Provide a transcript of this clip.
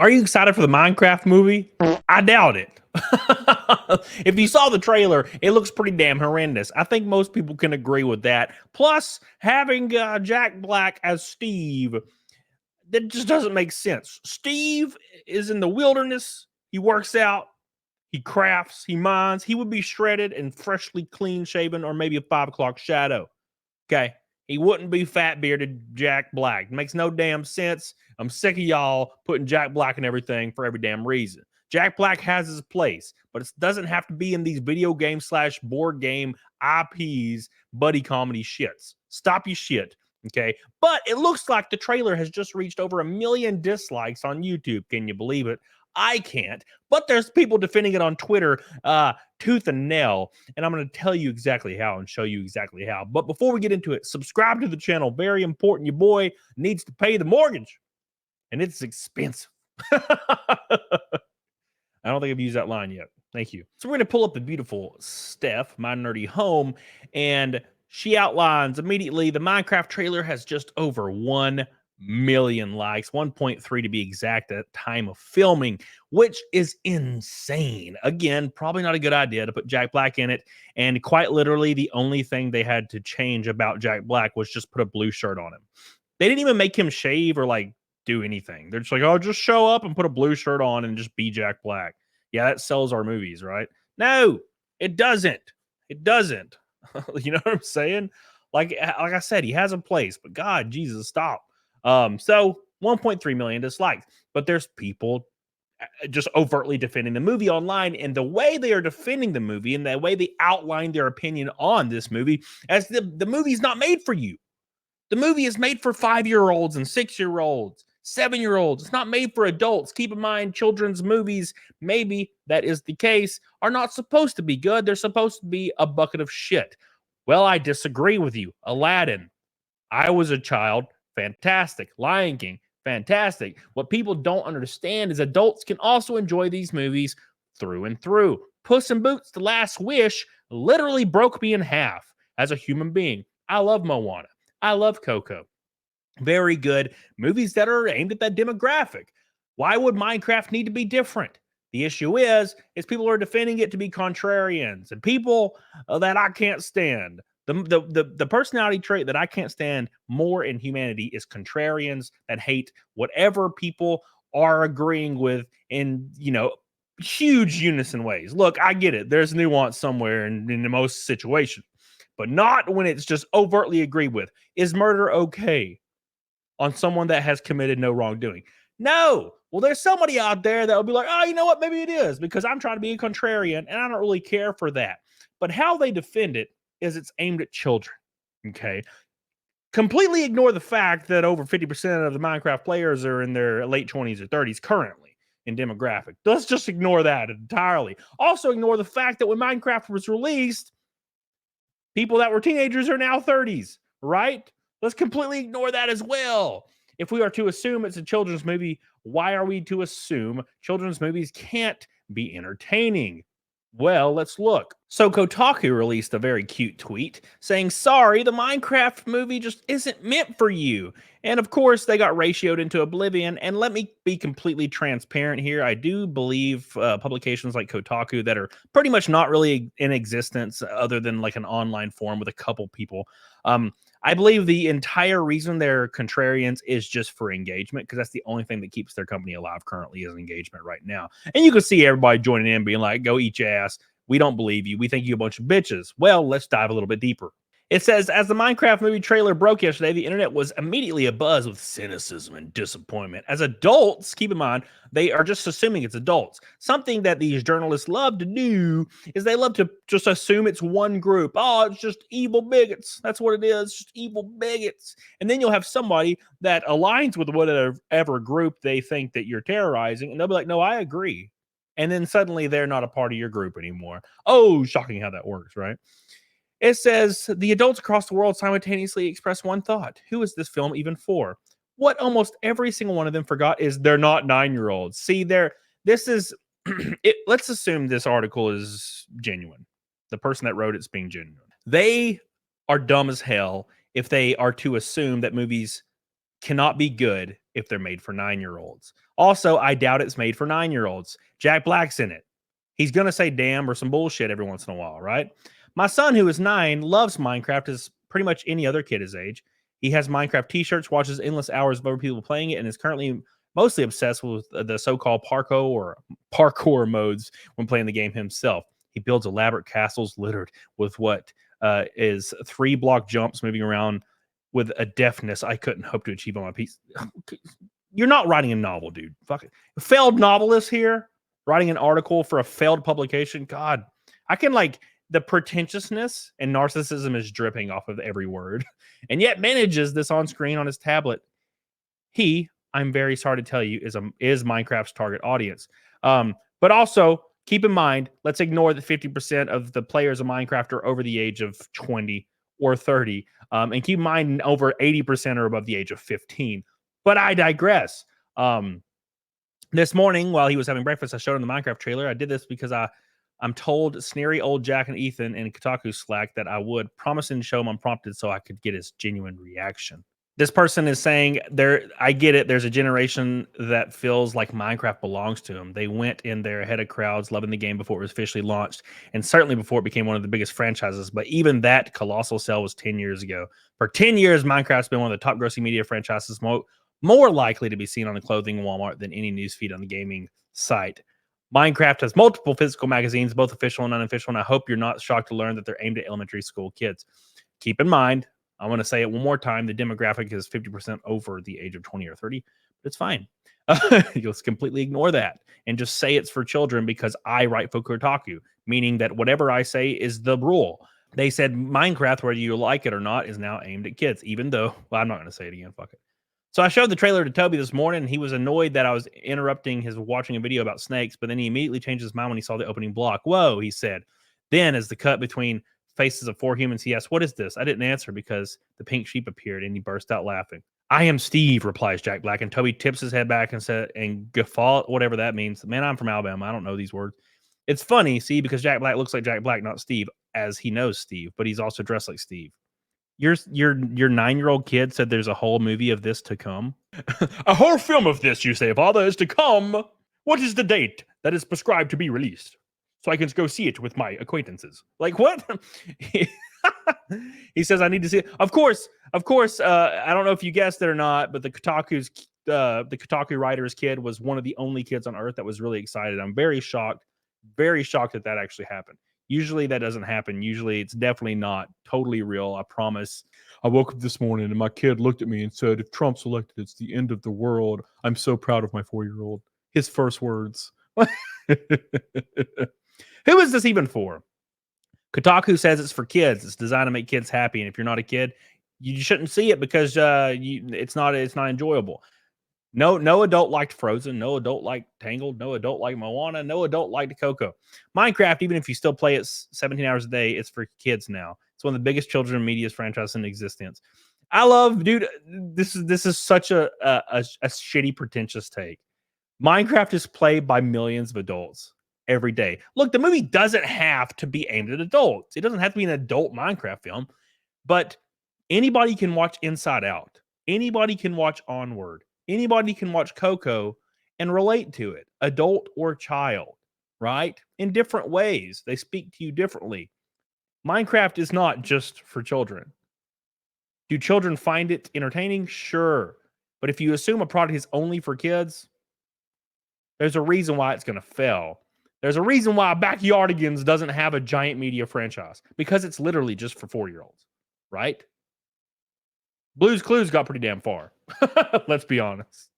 Are you excited for the Minecraft movie? I doubt it. If you saw the trailer, it looks pretty damn horrendous. I think most people can agree with that. Plus, having Jack Black as Steve, that just doesn't make sense. Steve is in the wilderness. He works out. He crafts. He mines. He would be shredded and freshly clean shaven, or maybe a 5 o'clock shadow. Okay. He wouldn't be fat bearded Jack Black. Makes no damn sense. I'm sick of y'all putting Jack Black in everything for every damn reason. Jack Black has his place, but it doesn't have to be in these video game / board game IPs, buddy comedy shits. Stop your shit. Okay. But it looks like the trailer has just reached over 1 million dislikes on YouTube. Can you believe it? I can't. But there's people defending it on Twitter tooth and nail, and I'm going to tell you exactly how and show you exactly how. But before we get into it, subscribe to the channel. Very important. Your boy needs to pay the mortgage, and it's expensive. I don't think I've used that line yet. Thank you. So we're going to pull up the beautiful Steph, my nerdy home, and she outlines immediately the Minecraft trailer has just over 1 million likes, 1.3 to be exact at time of filming, which is insane. Again, probably not a good idea to put Jack Black in it. And quite literally, the only thing they had to change about Jack Black was just put a blue shirt on him. They didn't even make him shave or like do anything. They're just like, oh, just show up and put a blue shirt on and just be Jack Black. Yeah, that sells our movies, right? No, it doesn't. It doesn't. You know what I'm saying? Like I said, he has a place, but God, Jesus, stop. So 1.3 million dislikes, but there's people just overtly defending the movie online, and the way they are defending the movie and the way they outline their opinion on this movie as the movie's not made for you. The movie is made for 5-year-olds and 6-year-olds, 7-year-olds. It's not made for adults. Keep in mind, children's movies, maybe that is the case, are not supposed to be good. They're supposed to be a bucket of shit. Well, I disagree with you. Aladdin. I was a child. Fantastic. Lion King. Fantastic. What people don't understand is adults can also enjoy these movies through and through. Puss in Boots: The Last Wish literally broke me in half as a human being. I love Moana. I love Coco. Very good movies that are aimed at that demographic. Why would Minecraft need to be different? The issue is people are defending it to be contrarians and people that I can't stand. The personality trait that I can't stand more in humanity is contrarians that hate whatever people are agreeing with in, huge unison ways. Look, I get it. There's nuance somewhere in most situations, but not when it's just overtly agreed with. Is murder okay on someone that has committed no wrongdoing? No. Well, there's somebody out there that will be like, oh, you know what? Maybe it is, because I'm trying to be a contrarian and I don't really care for that. But how they defend it is it's aimed at children. Okay. Completely ignore the fact that over 50% of the Minecraft players are in their late 20s or 30s currently in demographic. Let's just ignore that entirely. Also ignore the fact that when Minecraft was released, people that were teenagers are now 30s, right? Let's completely ignore that as well. If we are to assume it's a children's movie, why are we to assume children's movies can't be entertaining? Well, let's look. So Kotaku released a very cute tweet saying, sorry, the Minecraft movie just isn't meant for you. And of course, they got ratioed into oblivion. And let me be completely transparent here. I do believe publications like Kotaku that are pretty much not really in existence other than like an online forum with a couple people. I believe the entire reason they're contrarians is just for engagement, because that's the only thing that keeps their company alive currently is engagement right now. And you can see everybody joining in being like, go eat your ass. We don't believe you. We think you a bunch of bitches. Well, let's dive a little bit deeper. It says, as the Minecraft movie trailer broke yesterday, the internet was immediately abuzz with cynicism and disappointment. As adults, keep in mind, they are just assuming it's adults. Something that these journalists love to do is they love to just assume it's one group. Oh, it's just evil bigots. That's what it is, just evil bigots. And then you'll have somebody that aligns with whatever group they think that you're terrorizing, and they'll be like, no, I agree. And then suddenly they're not a part of your group anymore. Oh, shocking how that works, right? It says, the adults across the world simultaneously express one thought. Who is this film even for? What almost every single one of them forgot is they're not 9-year-olds. See, this is, let's assume this article is genuine. The person that wrote it's being genuine. They are dumb as hell if they are to assume that movies cannot be good if they're made for 9-year-olds. Also, I doubt it's made for 9-year-olds. Jack Black's in it. He's going to say damn or some bullshit every once in a while, right? My son, who is 9, loves Minecraft as pretty much any other kid his age. He has Minecraft t-shirts, watches endless hours of other people playing it, and is currently mostly obsessed with the so-called parkour modes when playing the game himself. He builds elaborate castles littered with what is 3-block jumps moving around with a deftness I couldn't hope to achieve on my piece. You're not writing a novel, dude. Fuck it. Failed novelist here, writing an article for a failed publication. God, I can the pretentiousness and narcissism is dripping off of every word, and yet manages this on screen on his tablet. He, I'm very sorry to tell you, is Minecraft's target audience. But also keep in mind, let's ignore that 50% of the players of Minecraft are over the age of 20 or 30, and keep in mind over 80% are above the age of 15. But I digress. This morning, while he was having breakfast, I showed him the Minecraft trailer. I did this because I'm told sneery old Jack and Ethan in Kotaku Slack that I would, promising to show him unprompted so I could get his genuine reaction. This person is saying, I get it. There's a generation that feels like Minecraft belongs to them. They went in there ahead of crowds, loving the game before it was officially launched, and certainly before it became one of the biggest franchises. But even that colossal sell was 10 years ago. For 10 years, Minecraft's been one of the top grossing media franchises, more likely to be seen on the clothing in Walmart than any newsfeed on the gaming site. Minecraft has multiple physical magazines, both official and unofficial, and I hope you're not shocked to learn that they're aimed at elementary school kids. Keep in mind, I want to say it one more time, the demographic is 50% over the age of 20 or 30, but it's fine. You'll just completely ignore that and just say it's for children because I write for Kotaku, meaning that whatever I say is the rule. They said Minecraft, whether you like it or not, is now aimed at kids, even though, well, I'm not going to say it again, fuck it. So I showed the trailer to Toby this morning, and he was annoyed that I was interrupting his watching a video about snakes, but then he immediately changed his mind when he saw the opening block. Whoa, he said. Then, as the cut between faces of 4 humans, he asked, what is this? I didn't answer because the pink sheep appeared, and he burst out laughing. I am Steve, replies Jack Black, and Toby tips his head back and said, and guffaw, whatever that means. Man, I'm from Alabama. I don't know these words. It's funny, see, because Jack Black looks like Jack Black, not Steve, as he knows Steve, but he's also dressed like Steve. Your 9-year-old kid said there's a whole movie of this to come. A whole film of this, you say, Father, is to come. What is the date that is prescribed to be released? So I can go see it with my acquaintances. Like what? He says I need to see it. Of course. I don't know if you guessed it or not, but the Kotaku writer's kid was one of the only kids on Earth that was really excited. I'm very shocked that that actually happened. Usually that doesn't happen. Usually it's definitely not totally real. I promise. I woke up this morning and my kid looked at me and said, if Trump's elected, it's the end of the world. I'm so proud of my 4-year-old. His first words. Who is this even for? Kotaku says it's for kids. It's designed to make kids happy. And if you're not a kid, you shouldn't see it because it's not enjoyable. No adult liked Frozen. No adult liked Tangled. No adult liked Moana. No adult liked Coco. Minecraft, even if you still play it 17 hours a day, it's for kids now. It's one of the biggest children's media franchises in existence. I love, dude. This is such a shitty, pretentious take. Minecraft is played by millions of adults every day. Look, the movie doesn't have to be aimed at adults. It doesn't have to be an adult Minecraft film, but anybody can watch Inside Out. Anybody can watch Onward. Anybody can watch Coco and relate to it, adult or child, right? In different ways. They speak to you differently. Minecraft is not just for children. Do children find it entertaining? Sure. But if you assume a product is only for kids, there's a reason why it's going to fail. There's a reason why Backyardigans doesn't have a giant media franchise, because it's literally just for 4-year-olds, right? Blue's Clues got pretty damn far. Let's be honest.